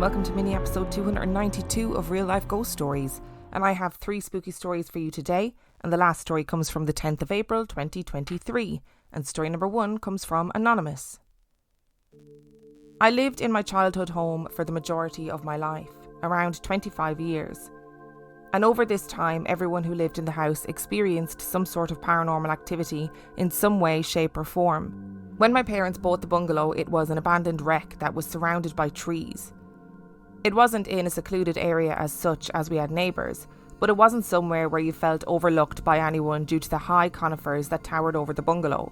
welcome to mini episode 292 of Real Life Ghost Stories. And I have 3 spooky stories for you today, and the last story comes from the 10th of April 2023, and story number 1 comes from Anonymous. I lived in my childhood home for the majority of my life, around 25 years. And over this time, everyone who lived in the house experienced some sort of paranormal activity in some way, shape or form. When my parents bought the bungalow, it was an abandoned wreck that was surrounded by trees. It wasn't in a secluded area as such, as we had neighbours, but it wasn't somewhere where you felt overlooked by anyone due to the high conifers that towered over the bungalow.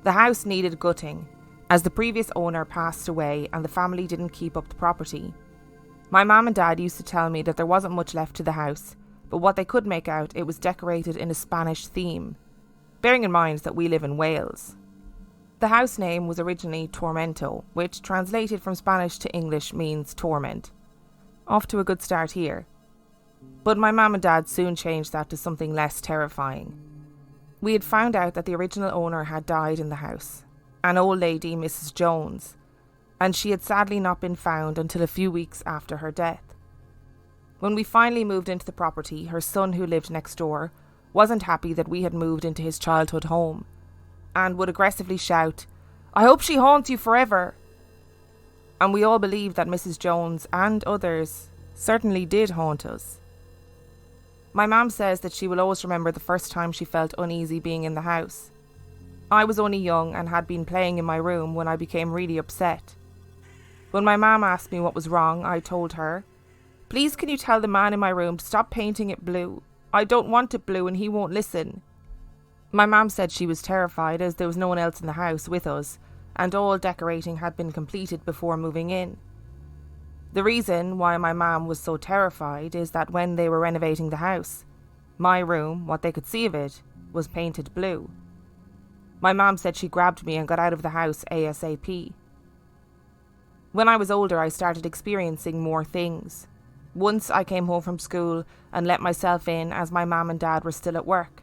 The house needed gutting, as the previous owner passed away and the family didn't keep up the property. My mum and dad used to tell me that there wasn't much left to the house, but what they could make out, it was decorated in a Spanish theme, bearing in mind that we live in Wales. The house name was originally Tormento, which translated from Spanish to English means torment. Off to a good start here. But my mum and dad soon changed that to something less terrifying. We had found out that the original owner had died in the house, an old lady, Mrs. Jones, and she had sadly not been found until a few weeks after her death. When we finally moved into the property, her son, who lived next door, wasn't happy that we had moved into his childhood home, and would aggressively shout, "I hope she haunts you forever." And we all believed that Mrs. Jones and others certainly did haunt us. My mum says that she will always remember the first time she felt uneasy being in the house. I was only young and had been playing in my room when I became really upset. When my mum asked me what was wrong, I told her, "Please can you tell the man in my room to stop painting it blue? I don't want it blue and he won't listen." My mum said she was terrified as there was no one else in the house with us, and all decorating had been completed before moving in. The reason why my mum was so terrified is that when they were renovating the house, my room, what they could see of it, was painted blue. My mum said she grabbed me and got out of the house ASAP. When I was older, I started experiencing more things. Once I came home from school and let myself in as my mum and dad were still at work.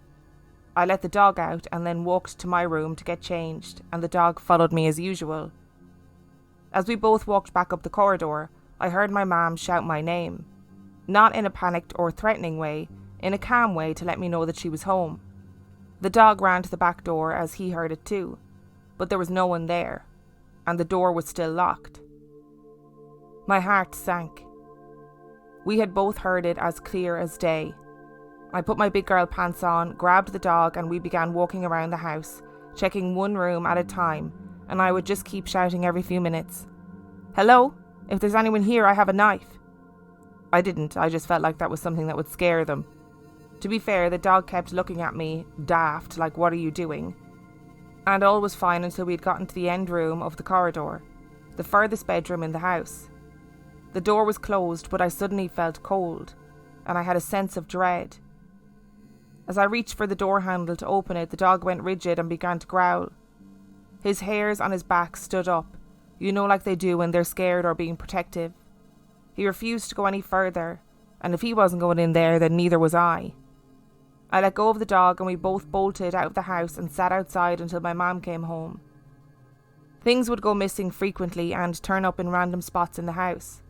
I let the dog out and then walked to my room to get changed, and the dog followed me as usual. As we both walked back up the corridor, I heard my mum shout my name. Not in a panicked or threatening way, in a calm way to let me know that she was home. The dog ran to the back door as he heard it too, but there was no one there, and the door was still locked. My heart sank. We had both heard it as clear as day. I put my big girl pants on, grabbed the dog, and we began walking around the house, checking one room at a time, and I would just keep shouting every few minutes, "Hello? If there's anyone here, I have a knife." I didn't, I just felt like that was something that would scare them. To be fair, the dog kept looking at me, daft, like, "What are you doing?" And all was fine until we had gotten to the end room of the corridor, the furthest bedroom in the house. The door was closed, but I suddenly felt cold, and I had a sense of dread. As I reached for the door handle to open it, the dog went rigid and began to growl. His hairs on his back stood up, like they do when they're scared or being protective. He refused to go any further, and if he wasn't going in there, then neither was I. I let go of the dog and we both bolted out of the house and sat outside until my mum came home. Things would go missing frequently and turn up in random spots in the house.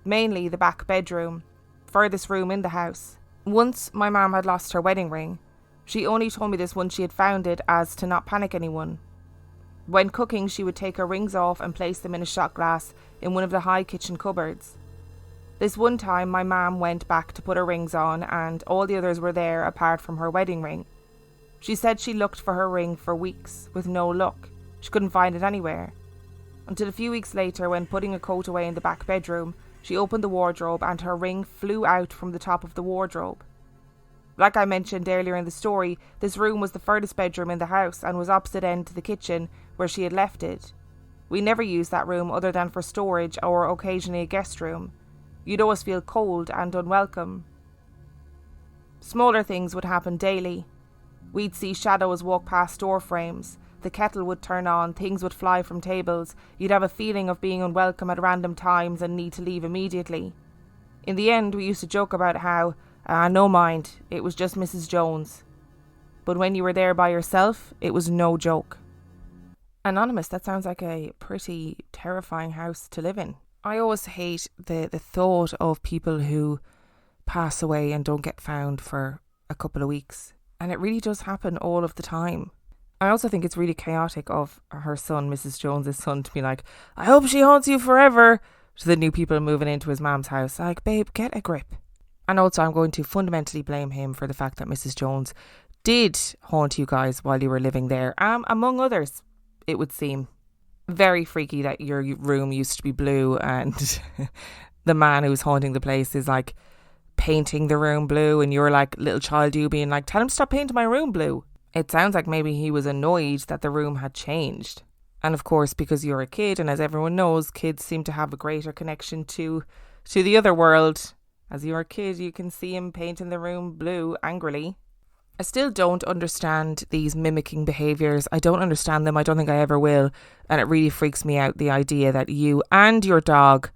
Mainly the back bedroom, furthest room in the house. Once my mum had lost her wedding ring. She only told me this once she had found it, as to not panic anyone. When cooking, she would take her rings off and place them in a shot glass in one of the high kitchen cupboards. This one time my mum went back to put her rings on and all the others were there apart from her wedding ring. She said she looked for her ring for weeks with no luck. She couldn't find it anywhere. Until a few weeks later, when putting a coat away in the back bedroom, she opened the wardrobe and her ring flew out from the top of the wardrobe. Like I mentioned earlier in the story, this room was the furthest bedroom in the house and was opposite end to the kitchen where she had left it. We never used that room other than for storage or occasionally a guest room. You'd always feel cold and unwelcome. Smaller things would happen daily. We'd see shadows walk past door frames. The kettle would turn on, things would fly from tables. You'd have a feeling of being unwelcome at random times and need to leave immediately. In the end, we used to joke about how, no mind, it was just Mrs. Jones. But when you were there by yourself, it was no joke. Anonymous, that sounds like a pretty terrifying house to live in. I always hate the thought of people who pass away and don't get found for a couple of weeks. And it really does happen all of the time. I also think it's really chaotic of her son, Mrs. Jones's son, to be like, I hope she haunts you forever, to the new people moving into his mum's house. Like, babe, get a grip. And also I'm going to fundamentally blame him for the fact that Mrs. Jones did haunt you guys while you were living there. Among others, it would seem. Very freaky that your room used to be blue and the man who's haunting the place is like painting the room blue, and you're like little child you being like, tell him to stop painting my room blue. It sounds like maybe he was annoyed that the room had changed. And of course, because you're a kid, and as everyone knows, kids seem to have a greater connection to the other world. As you're a kid, you can see him painting the room blue angrily. I still don't understand these mimicking behaviours. I don't understand them. I don't think I ever will. And it really freaks me out, the idea that you and your dog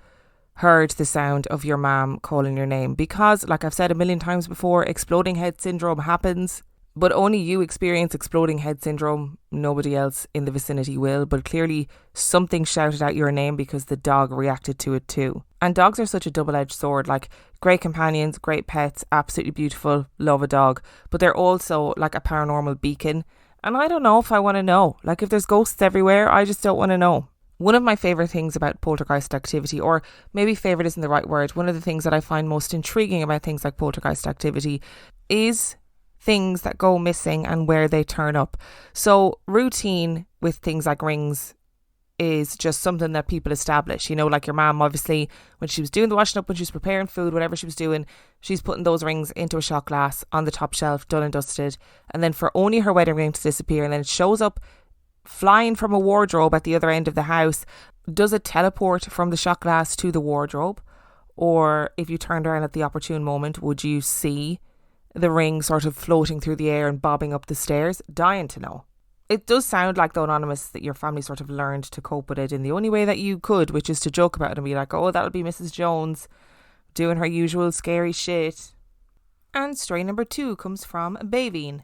heard the sound of your mum calling your name. Because, like I've said a million times before, exploding head syndrome happens. But only you experience exploding head syndrome. Nobody else in the vicinity will. But clearly something shouted out your name because the dog reacted to it too. And dogs are such a double-edged sword. Like, great companions, great pets, absolutely beautiful, love a dog. But they're also like a paranormal beacon. And I don't know if I want to know. Like, if there's ghosts everywhere, I just don't want to know. One of my favourite things about poltergeist activity, or maybe favourite isn't the right word, one of the things that I find most intriguing about things like poltergeist activity is things that go missing and where they turn up. So routine with things like rings is just something that people establish. You know, like your mum, obviously, when she was doing the washing up, when she was preparing food, whatever she was doing, she's putting those rings into a shot glass on the top shelf, done and dusted. And then for only her wedding ring to disappear, and then it shows up flying from a wardrobe at the other end of the house. Does it teleport from the shot glass to the wardrobe? Or if you turned around at the opportune moment, would you see the ring sort of floating through the air and bobbing up the stairs? Dying to know. It does sound like, though, Anonymous, that your family sort of learned to cope with it in the only way that you could, which is to joke about it and be like, oh, that'll be Mrs. Jones doing her usual scary shit. And story number 2 comes from Beibhinn.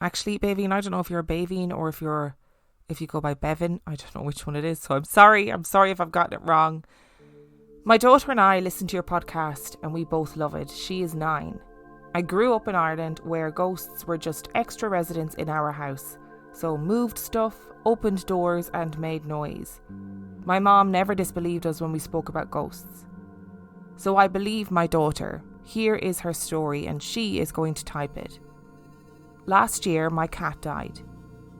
Actually, Beibhinn, I don't know if you're a Beibhinn or if you go by Beibhinn. I don't know which one it is, so I'm sorry if I've gotten it wrong. My daughter and I listen to your podcast and we both love it. She is 9. I grew up in Ireland where ghosts were just extra residents in our house. So moved stuff, opened doors and made noise. My mom never disbelieved us when we spoke about ghosts. So I believe my daughter. Here is her story and she is going to type it. Last year my cat died.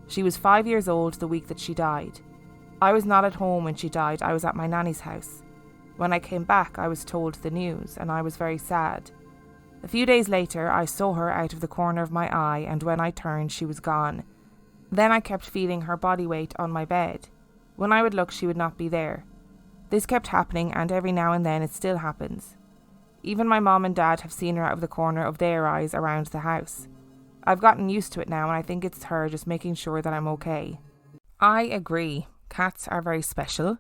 She was 5 years old the week that she died. I was not at home when she died. I was at my nanny's house. When I came back I was told the news and I was very sad. A few days later I saw her out of the corner of my eye, and when I turned she was gone. Then I kept feeling her body weight on my bed. When I would look she would not be there. This kept happening, and every now and then it still happens. Even my mom and dad have seen her out of the corner of their eyes around the house. I've gotten used to it now and I think it's her just making sure that I'm okay. I agree. Cats are very special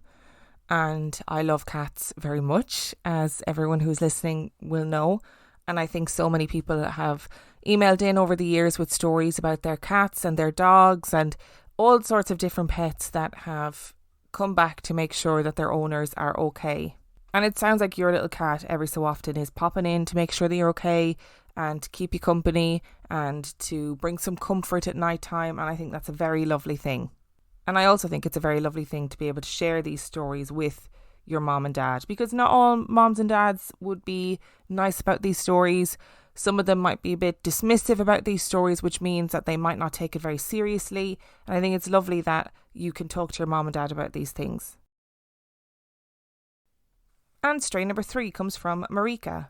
and I love cats very much, as everyone who's listening will know. And I think so many people have emailed in over the years with stories about their cats and their dogs and all sorts of different pets that have come back to make sure that their owners are okay. And it sounds like your little cat every so often is popping in to make sure that you're okay and to keep you company and to bring some comfort at night time. And I think that's a very lovely thing. And I also think it's a very lovely thing to be able to share these stories with your mom and dad, because not all moms and dads would be nice about these stories. Some of them might be a bit dismissive about these stories, which means that they might not take it very seriously. And I think it's lovely that you can talk to your mom and dad about these things. And story number 3 comes from Marika.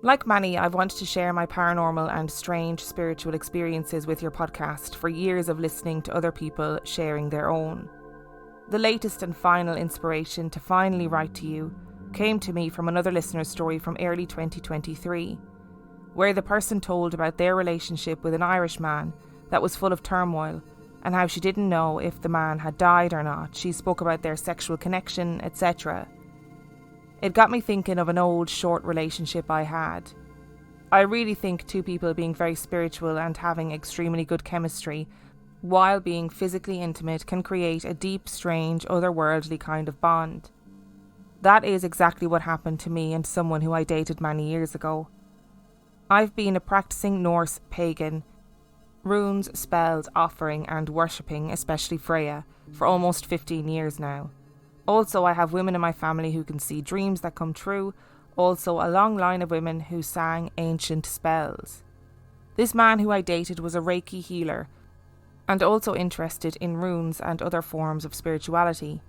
Like many, I've wanted to share my paranormal and strange spiritual experiences with your podcast for years of listening to other people sharing their own. The latest and final inspiration to finally write to you came to me from another listener's story from early 2023, where the person told about their relationship with an Irish man that was full of turmoil and how she didn't know if the man had died or not. She spoke about their sexual connection, etc. It got me thinking of an old short relationship I had. I really think two people being very spiritual and having extremely good chemistry while being physically intimate can create a deep, strange, otherworldly kind of bond. That is exactly what happened to me and someone who I dated many years ago. I've been a practicing Norse pagan, runes, spells, offering and worshipping, especially Freya, for almost 15 years now. Also, I have women in my family who can see dreams that come true, also a long line of women who sang ancient spells. This man who I dated was a Reiki healer, and also interested in runes and other forms of spirituality.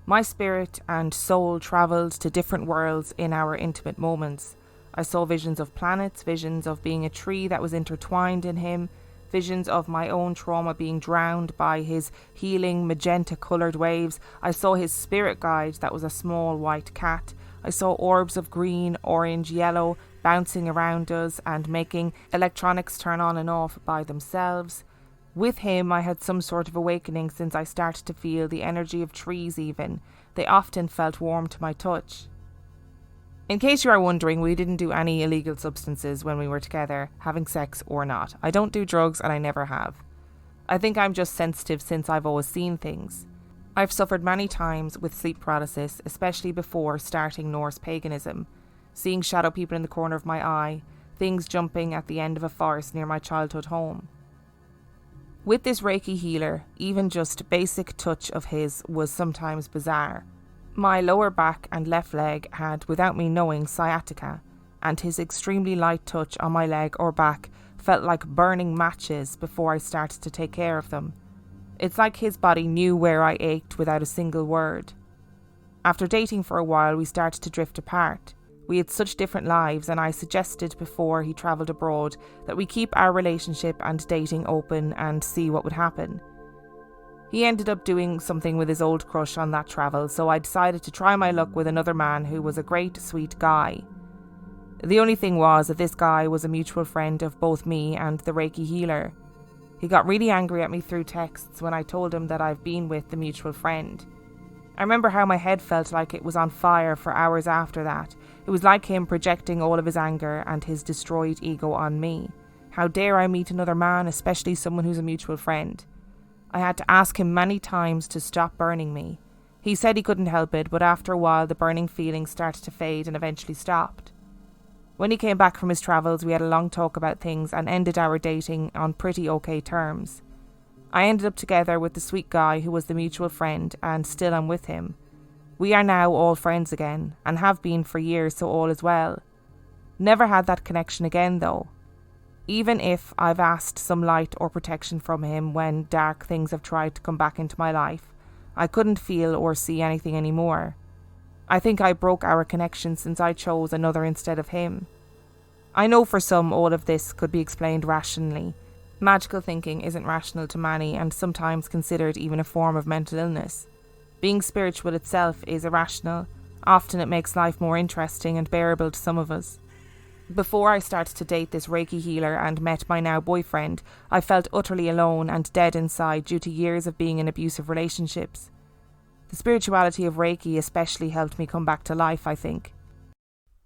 My spirit and soul travelled to different worlds in our intimate moments. I saw visions of planets, visions of being a tree that was intertwined in him, visions of my own trauma being drowned by his healing magenta-coloured waves. I saw his spirit guide that was a small white cat. I saw orbs of green, orange, yellow bouncing around us and making electronics turn on and off by themselves. With him I had some sort of awakening since I started to feel the energy of trees even. They often felt warm to my touch. In case you are wondering, we didn't do any illegal substances when we were together, having sex or not. I don't do drugs and I never have. I think I'm just sensitive since I've always seen things. I've suffered many times with sleep paralysis, especially before starting Norse paganism, seeing shadow people in the corner of my eye, things jumping at the end of a forest near my childhood home. With this Reiki healer, even just basic touch of his was sometimes bizarre. My lower back and left leg had, without me knowing, sciatica, and his extremely light touch on my leg or back felt like burning matches before I started to take care of them. It's like his body knew where I ached without a single word. After dating for a while, we started to drift apart. We had such different lives, and I suggested before he travelled abroad that we keep our relationship and dating open and see what would happen. He ended up doing something with his old crush on that travel, so I decided to try my luck with another man who was a great, sweet guy. The only thing was that this guy was a mutual friend of both me and the Reiki healer. He got really angry at me through texts when I told him that I've been with the mutual friend. I remember how my head felt like it was on fire for hours after that. It was like him projecting all of his anger and his destroyed ego on me. How dare I meet another man, especially someone who's a mutual friend? I had to ask him many times to stop burning me. He said he couldn't help it, but after a while the burning feeling started to fade and eventually stopped. When he came back from his travels, we had a long talk about things and ended our dating on pretty okay terms. I ended up together with the sweet guy who was the mutual friend, and still am with him. We are now all friends again, and have been for years, so all is well. Never had that connection again though. Even if I've asked some light or protection from him when dark things have tried to come back into my life, I couldn't feel or see anything anymore. I think I broke our connection since I chose another instead of him. I know for some all of this could be explained rationally. Magical thinking isn't rational to many and sometimes considered even a form of mental illness. Being spiritual itself is irrational. Often it makes life more interesting and bearable to some of us. Before I started to date this Reiki healer and met my now boyfriend, I felt utterly alone and dead inside due to years of being in abusive relationships. The spirituality of Reiki especially helped me come back to life, I think.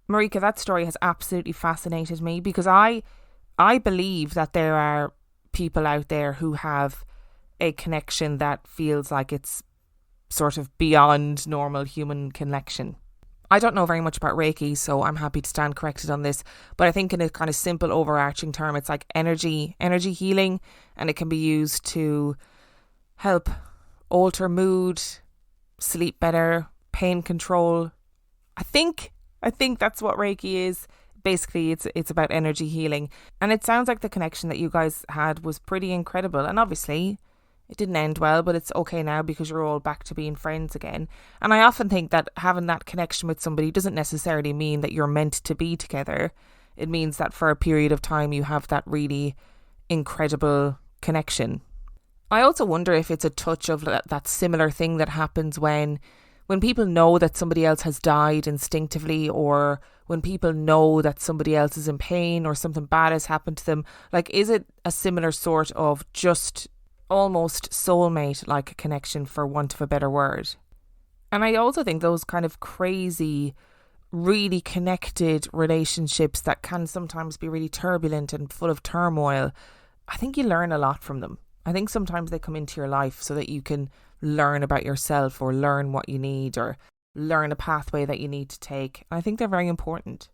Marika, that story has absolutely fascinated me because I believe that there are people out there who have a connection that feels like it's sort of beyond normal human connection. I don't know very much about Reiki, so I'm happy to stand corrected on this, but I think in a kind of simple overarching term, it's like energy healing, and it can be used to help alter mood, sleep better, pain control. I think that's what Reiki is. Basically, it's about energy healing, and it sounds like the connection that you guys had was pretty incredible, and obviously it didn't end well, but it's okay now because you're all back to being friends again. And I often think that having that connection with somebody doesn't necessarily mean that you're meant to be together. It means that for a period of time you have that really incredible connection. I also wonder if it's a touch of that similar thing that happens when people know that somebody else has died instinctively, or when people know that somebody else is in pain or something bad has happened to them. Like, is it a similar sort of just almost soulmate-like connection, for want of a better word? And I also think those kind of crazy, really connected relationships that can sometimes be really turbulent and full of turmoil, I think you learn a lot from them. I think sometimes they come into your life so that you can learn about yourself or learn what you need or learn a pathway that you need to take. I think they're very important.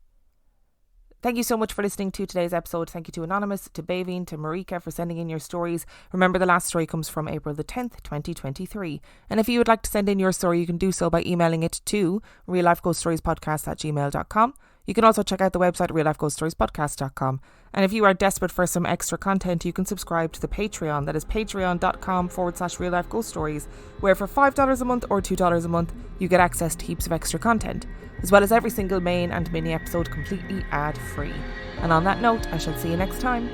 Thank you so much for listening to today's episode. Thank you to Anonymous, to Beibhinn, to Marika for sending in your stories. Remember, the last story comes from April the 10th, 2023. And if you would like to send in your story, you can do so by emailing it to reallifeghoststoriespodcast@gmail.com. You can also check out the website reallifeghoststoriespodcast.com. And if you are desperate for some extra content, you can subscribe to the Patreon. That is patreon.com/reallifeghoststories, where for $5 a month or $2 a month, you get access to heaps of extra content, as well as every single main and mini episode completely ad-free. And on that note, I shall see you next time.